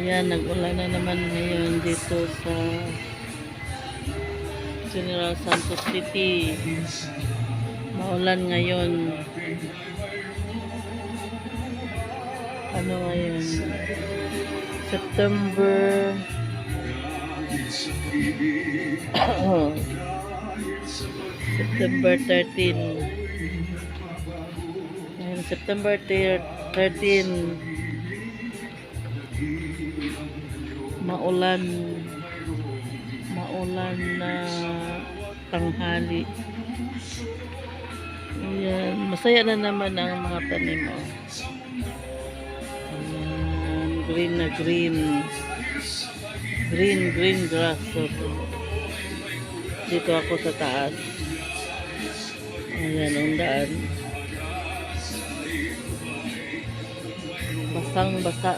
Ayan, nag-ulan na naman ngayon dito sa General Santos City. Maulan ngayon. Ano ngayon? September September 13. Ayan, September 13. Maulan na tanghali. Ayan, masaya na naman ang mga tanim. Ayan, green na green grass. So, dito ako sa taas. Ayan ang daan, basang basa